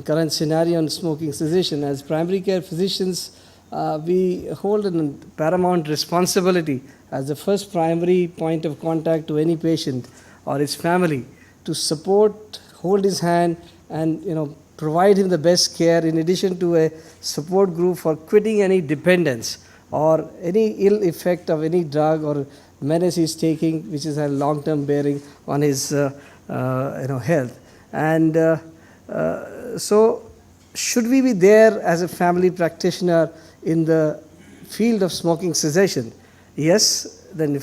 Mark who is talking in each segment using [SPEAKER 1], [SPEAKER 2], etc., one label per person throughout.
[SPEAKER 1] current scenario on smoking cessation. As primary care physicians, we hold a paramount responsibility as the first primary point of contact to any patient or his family to support, hold his hand, and provide him the best care, in addition to a support group for quitting any dependence or any ill effect of any drug or medicine he's taking, which is a long-term bearing on his health. And so should we be there as a family practitioner in the field of smoking cessation? Yes, then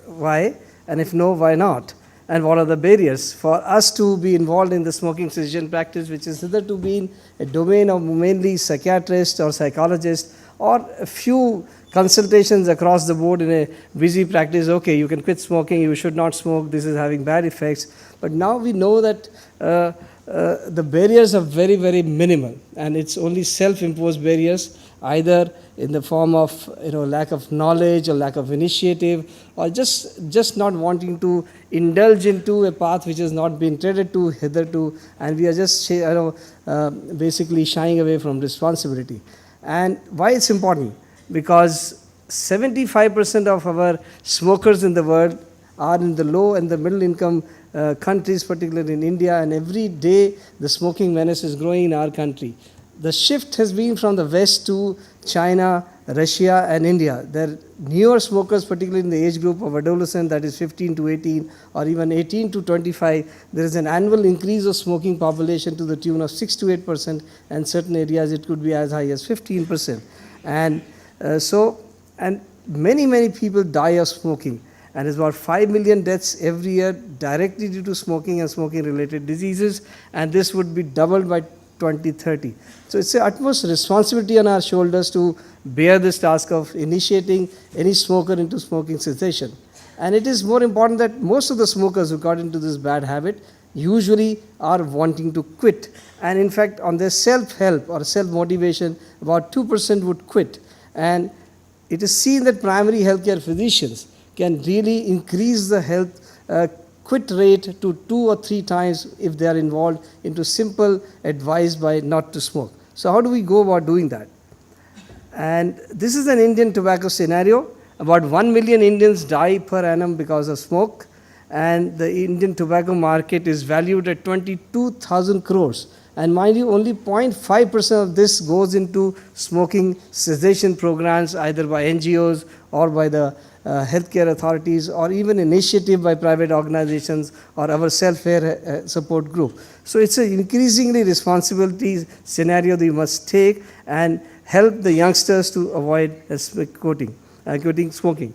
[SPEAKER 1] why? And if no, why not? And what are the barriers for us to be involved in the smoking cessation practice, which is hitherto been a domain of mainly psychiatrists or psychologists, or a few consultations across the board in a busy practice. Okay, you can quit smoking, you should not smoke, this is having bad effects. But now we know that the barriers are very, very minimal, and it's only self-imposed barriers, either in the form of lack of knowledge or lack of initiative, or just not wanting to indulge into a path which has not been treaded to hitherto, and we are just basically shying away from responsibility. And why it's important? Because 75% of our smokers in the world are in the low and the middle income countries, particularly in India, and every day the smoking menace is growing in our country. The shift has been from the West to China, Russia, and India. They're newer smokers, particularly in the age group of adolescent, that is 15 to 18, or even 18 to 25. There is an annual increase of smoking population to the tune of 6 to 8%, and certain areas it could be as high as 15%. And and many people die of smoking. And there's about 5 million deaths every year directly due to smoking and smoking-related diseases, and this would be doubled by 2030. So it's the utmost responsibility on our shoulders to bear this task of initiating any smoker into smoking cessation. And it is more important that most of the smokers who got into this bad habit usually are wanting to quit. And in fact, on their self-help or self-motivation, about 2% would quit. And it is seen that primary healthcare physicians can really increase the health quit rate to 2 or 3 times if they are involved into simple advice by not to smoke. So how do we go about doing that? And this is an Indian tobacco scenario. About 1 million Indians die per annum because of smoke, and the Indian tobacco market is valued at 22,000 crores. And mind you, only 0.5% of this goes into smoking cessation programs, either by NGOs or by the healthcare authorities, or even initiative by private organizations or our self-care support group. So it's an increasingly responsibility scenario that we must take and help the youngsters to avoid quitting smoking.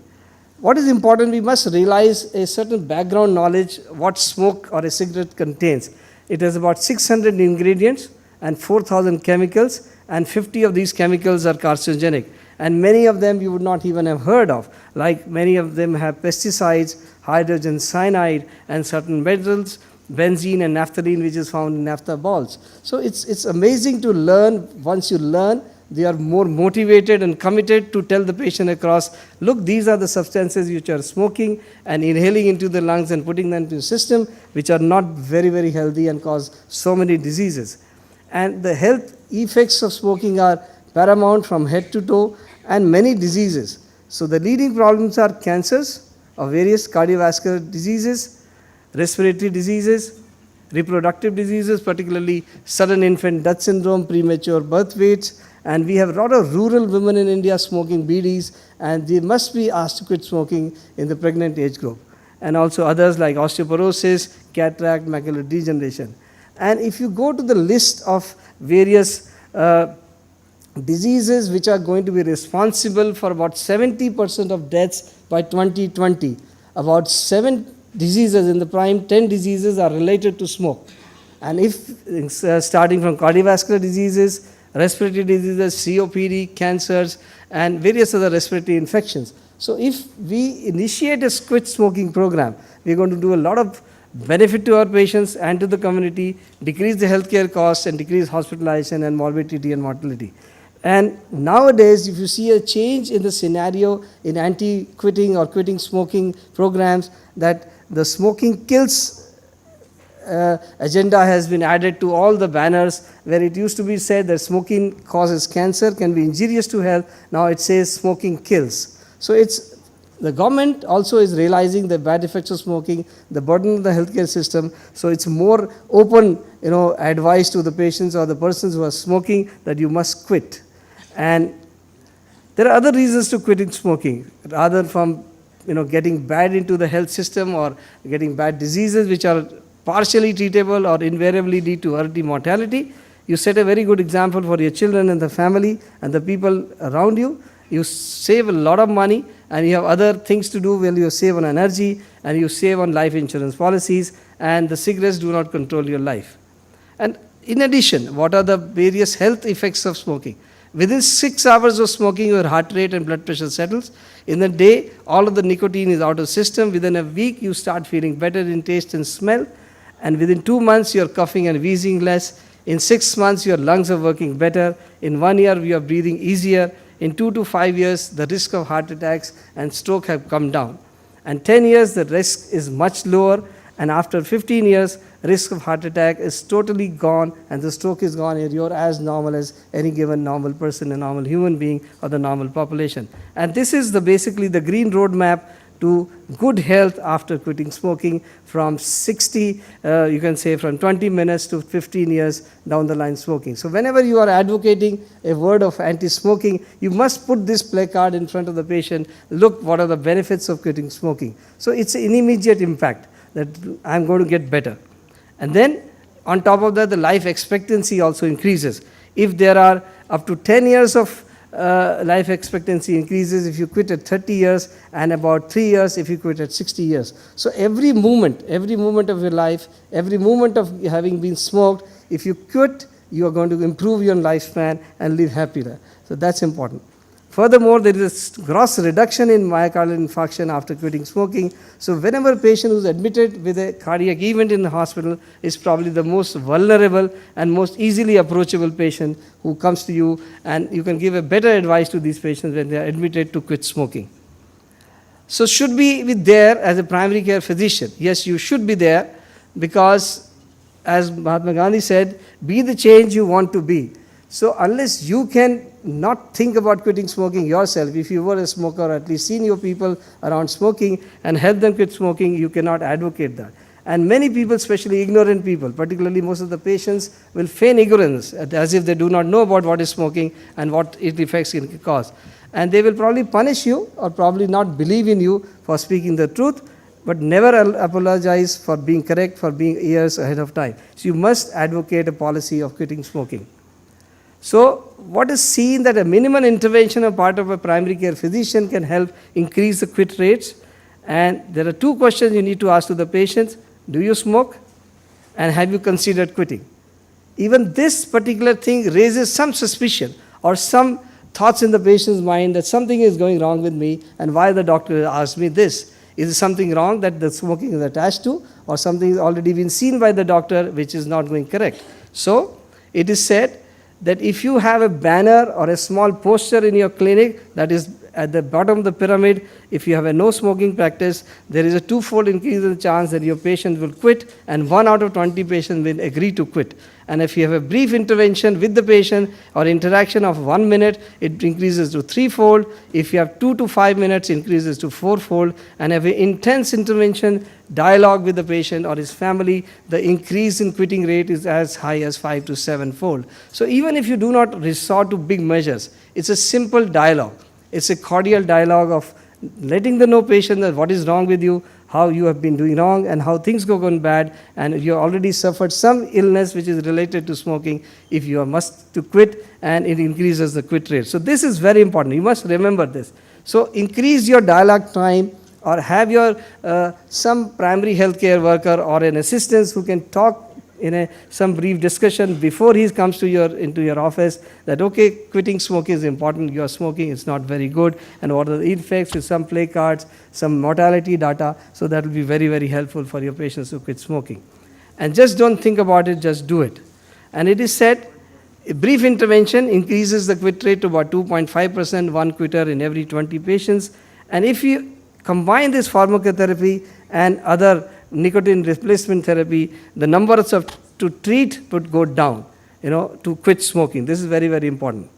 [SPEAKER 1] What is important, we must realize a certain background knowledge what smoke or a cigarette contains. It has about 600 ingredients and 4,000 chemicals, and 50 of these chemicals are carcinogenic. And many of them you would not even have heard of, like many of them have pesticides, hydrogen cyanide, and certain metals, benzene and naphthalene, which is found in naphtha balls. So it's amazing to learn. Once you learn, they are more motivated and committed to tell the patient across, look, these are the substances which are smoking and inhaling into the lungs and putting them into the system, which are not very, very healthy and cause so many diseases. And the health effects of smoking are paramount from head to toe, and many diseases. So the leading problems are cancers of various cardiovascular diseases, respiratory diseases, reproductive diseases, particularly sudden infant death syndrome, premature birth weights, and we have a lot of rural women in India smoking bidis, and they must be asked to quit smoking in the pregnant age group. And also others like osteoporosis, cataract, macular degeneration. And if you go to the list of various diseases which are going to be responsible for about 70% of deaths by 2020, about 7 diseases in the prime 10 diseases are related to smoke. And if starting from cardiovascular diseases, respiratory diseases, COPD, cancers, and various other respiratory infections. So if we initiate a quit smoking program, we're going to do a lot of benefit to our patients and to the community, decrease the healthcare costs, and decrease hospitalization and morbidity and mortality. And nowadays, if you see a change in the scenario in anti-quitting or quitting smoking programs, that the smoking kills agenda has been added to all the banners, where it used to be said that smoking causes cancer, can be injurious to health. Now it says smoking kills. So the government also is realizing the bad effects of smoking, the burden of the healthcare system. So it's more open, advice to the patients or the persons who are smoking that you must quit. And there are other reasons to quitting smoking, rather from getting bad into the health system or getting bad diseases which are partially treatable or invariably lead to early mortality. You set a very good example for your children and the family and the people around you. You save a lot of money, and you have other things to do. Well, you save on energy and you save on life insurance policies, and the cigarettes do not control your life. And in addition, what are the various health effects of smoking? Within 6 hours of smoking, your heart rate and blood pressure settles. In the day, all of the nicotine is out of the system. Within a week, you start feeling better in taste and smell. And within 2 months, you're coughing and wheezing less. In 6 months, your lungs are working better. In 1 year, you are breathing easier. In 2 to 5 years, the risk of heart attacks and stroke have come down. And 10 years, the risk is much lower. And after 15 years, risk of heart attack is totally gone, and the stroke is gone, and you're as normal as any given normal person, a normal human being, or the normal population. And this is basically the green roadmap to good health after quitting smoking from 60, you can say from 20 minutes to 15 years down the line smoking. So whenever you are advocating a word of anti-smoking, you must put this placard in front of the patient. Look, what are the benefits of quitting smoking? So it's an immediate impact that I'm going to get better. And then on top of that, the life expectancy also increases. If there are up to 10 years of life expectancy increases if you quit at 30 years, and about 3 years if you quit at 60 years. So every moment of your life, every moment of having been smoked, if you quit, you are going to improve your lifespan and live happier. So that's important. Furthermore, there is a gross reduction in myocardial infarction after quitting smoking. So whenever a patient who is admitted with a cardiac event in the hospital is probably the most vulnerable and most easily approachable patient who comes to you, and you can give a better advice to these patients when they are admitted to quit smoking. So should be there as a primary care physician? Yes, you should be there, because as Mahatma Gandhi said, be the change you want to be. So unless you can not think about quitting smoking yourself, if you were a smoker or at least seen your people around smoking and help them quit smoking, you cannot advocate that. And many people, especially ignorant people, particularly most of the patients, will feign ignorance as if they do not know about what is smoking and what its effects can cause. And they will probably punish you or probably not believe in you for speaking the truth, but never apologize for being correct, for being years ahead of time. So you must advocate a policy of quitting smoking. So what is seen that a minimal intervention on part of a primary care physician can help increase the quit rates. And there are 2 questions you need to ask to the patients. Do you smoke? And have you considered quitting? Even this particular thing raises some suspicion or some thoughts in the patient's mind that something is going wrong with me, and why the doctor asked me this. Is there something wrong that the smoking is attached to, or something has already been seen by the doctor which is not going correct? So it is said that if you have a banner or a small poster in your clinic that is at the bottom of the pyramid, if you have a no smoking practice, there is a 2-fold increase in the chance that your patient will quit, and 1 out of 20 patients will agree to quit. And if you have a brief intervention with the patient or interaction of 1 minute, it increases to 3-fold. If you have 2 to 5 minutes, it increases to 4-fold. And if an intense intervention, dialogue with the patient or his family, the increase in quitting rate is as high as 5 to 7-fold. So even if you do not resort to big measures, it's a simple dialogue. It's a cordial dialogue of letting the know patient that what is wrong with you, how you have been doing wrong, and how things go on bad, and you already suffered some illness which is related to smoking. If you must to quit, and it increases the quit rate. So this is very important. You must remember this. So increase your dialogue time, or have your some primary healthcare worker or an assistant who can talk in some brief discussion before he comes to into your office that, okay, quitting smoking is important, you are smoking, it's not very good, and what are the effects with some play cards, some mortality data, so that will be very, very helpful for your patients to quit smoking. And just don't think about it, just do it. And it is said, a brief intervention increases the quit rate to about 2.5%, 1 quitter in every 20 patients. And if you combine this pharmacotherapy and other nicotine replacement therapy, the numbers of to treat would go down, to quit smoking. This is very, very important.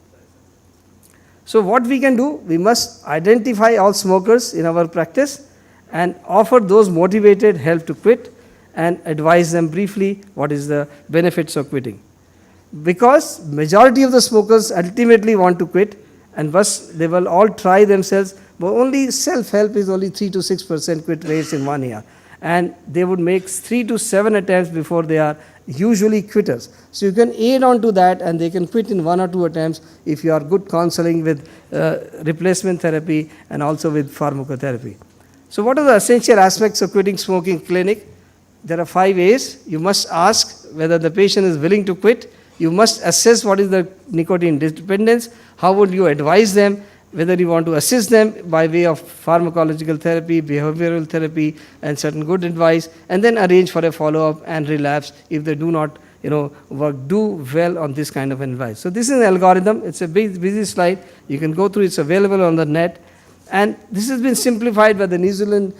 [SPEAKER 1] So what we can do, we must identify all smokers in our practice and offer those motivated help to quit and advise them briefly what is the benefits of quitting. Because majority of the smokers ultimately want to quit, and thus they will all try themselves, but only self-help is only 3 to 6% quit rates in 1 year. And they would make 3 to 7 attempts before they are usually quitters. So you can aid on to that, and they can quit in 1 or 2 attempts if you are good counseling with replacement therapy and also with pharmacotherapy. So what are the essential aspects of quitting smoking clinic? There are 5 A's. You must ask whether the patient is willing to quit. You must assess what is the nicotine dependence. How would you advise them? Whether you want to assist them by way of pharmacological therapy, behavioral therapy, and certain good advice, and then arrange for a follow-up and relapse if they do not do well on this kind of advice. So this is an algorithm. It's a busy slide. You can go through. It's available on the net. And this has been simplified by the New Zealand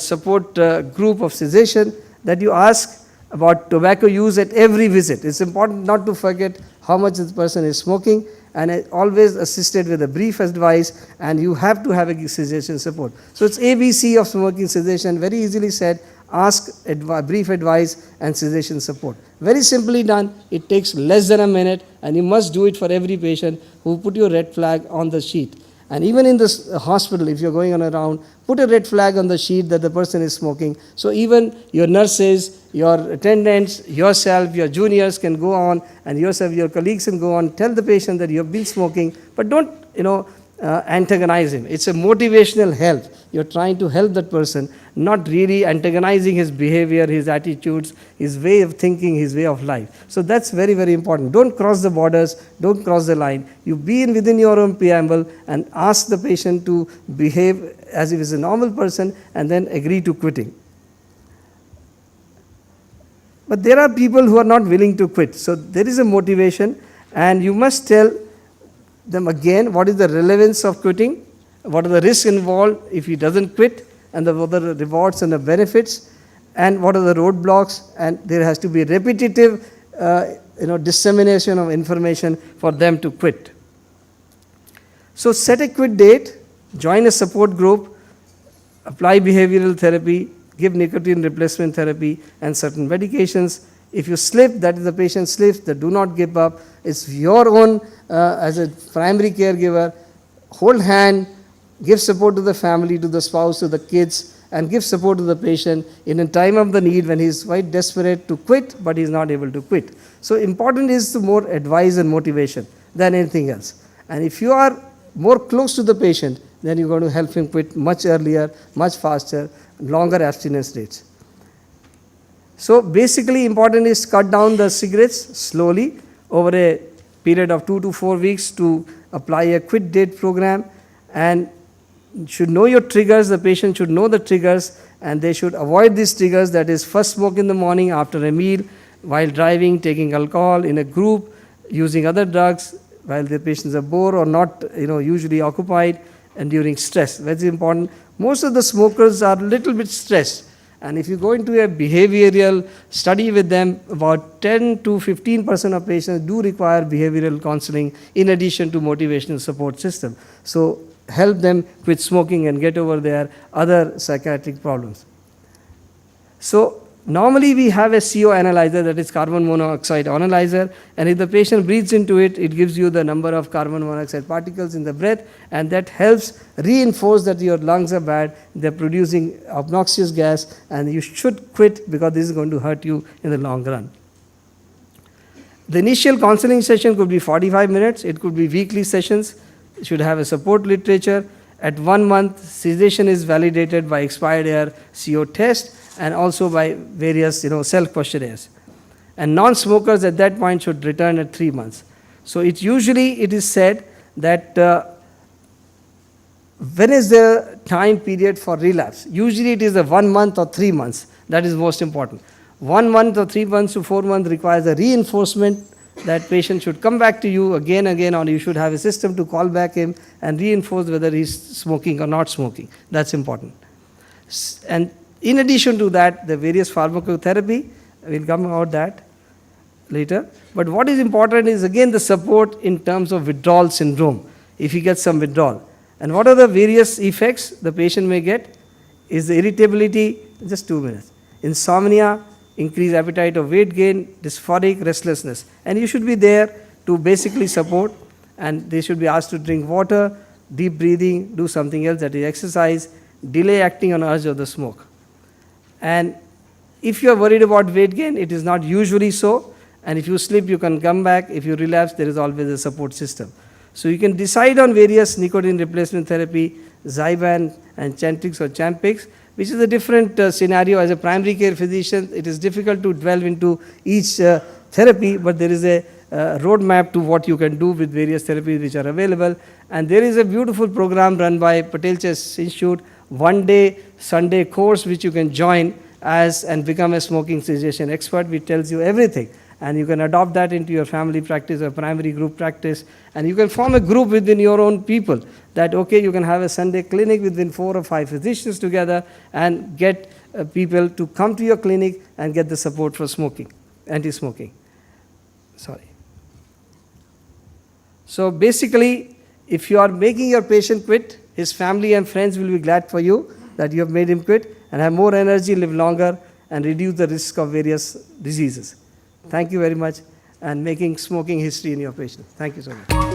[SPEAKER 1] support group of cessation, that you ask about tobacco use at every visit. It's important not to forget how much this person is smoking, and always assisted with a brief advice, and you have to have a cessation support. So it's ABC of smoking cessation, very easily said. Ask brief advice and cessation support. Very simply done. It takes less than a minute, and you must do it for every patient who put your red flag on the sheet. And even in this hospital, if you're going on around, put a red flag on the sheet that the person is smoking. So even your nurses, your attendants, yourself, your juniors can go on, and yourself, your colleagues can go on, tell the patient that you have been smoking, but don't, antagonize him. It's a motivational help. You're trying to help that person, not really antagonizing his behavior, his attitudes, his way of thinking, his way of life. So that's very, very important. Don't cross the borders, don't cross the line. You be within your own preamble and ask the patient to behave as if he's a normal person, and then agree to quitting. But there are people who are not willing to quit. So there is a motivation, and you must tell them again what is the relevance of quitting, what are the risks involved if he doesn't quit, and what are the rewards and the benefits, and what are the roadblocks, and there has to be repetitive dissemination of information for them to quit. So set a quit date, join a support group, apply behavioral therapy, give nicotine replacement therapy and certain medications. If you slip, that is the patient slips, then do not give up. It's your own, as a primary caregiver, hold hand, give support to the family, to the spouse, to the kids, and give support to the patient in a time of the need when he is quite desperate to quit, but he is not able to quit. So important is the more advice and motivation than anything else. And if you are more close to the patient, then you're going to help him quit much earlier, much faster, longer abstinence rates. So basically important is cut down the cigarettes slowly over a period of 2 to 4 weeks to apply a quit date program, and should know your triggers. The patient should know the triggers, and they should avoid these triggers, that is first smoke in the morning, after a meal, while driving, taking alcohol, in a group, using other drugs while the patients are bored or not usually occupied, and during stress. Very important. Most of the smokers are a little bit stressed, and if you go into a behavioral study with them, about 10 to 15% of patients do require behavioral counseling in addition to motivational support system. So help them quit smoking and get over their other psychiatric problems. So normally we have a CO analyzer, that is carbon monoxide analyzer, and if the patient breathes into it, it gives you the number of carbon monoxide particles in the breath, and that helps reinforce that your lungs are bad, they're producing obnoxious gas, and you should quit because this is going to hurt you in the long run. The initial counseling session could be 45 minutes, it could be weekly sessions, it should have a support literature. At 1 month, cessation is validated by expired air CO test and also by various self-questionnaires. And non-smokers at that point should return at 3 months. So it is said that when is the time period for relapse? Usually it is a 1 month or 3 months. That is most important. 1 month or 3 months to 4 months requires a reinforcement. That patient should come back to you again, or you should have a system to call back him and reinforce whether he's smoking or not smoking. That's important. And In addition to that, the various pharmacotherapy, we'll come about that later. But what is important is again the support in terms of withdrawal syndrome, if he gets some withdrawal. And what are the various effects the patient may get? Is the irritability, just 2 minutes, insomnia, increased appetite or weight gain, dysphoric, restlessness. And you should be there to basically support, and they should be asked to drink water, deep breathing, do something else, that is exercise, delay acting on urge of the smoke. And if you are worried about weight gain, it is not usually so, and if you slip, you can come back. If you relapse, there is always a support system. So you can decide on various nicotine replacement therapy, Zyban and Chantix or Champix, which is a different scenario. As a primary care physician, it is difficult to delve into each therapy, but there is a roadmap to what you can do with various therapies which are available. And there is a beautiful program run by Patel Chess Institute, 1-day Sunday course which you can join as and become a smoking cessation expert, which tells you everything. And you can adopt that into your family practice or primary group practice, and you can form a group within your own people that, okay, you can have a Sunday clinic within 4 or 5 physicians together and get people to come to your clinic and get the support for smoking, anti-smoking. Sorry. So basically, if you are making your patient quit, his family and friends will be glad for you that you have made him quit and have more energy, live longer, and reduce the risk of various diseases. Thank you very much, and making smoking history in your patient. Thank you so much.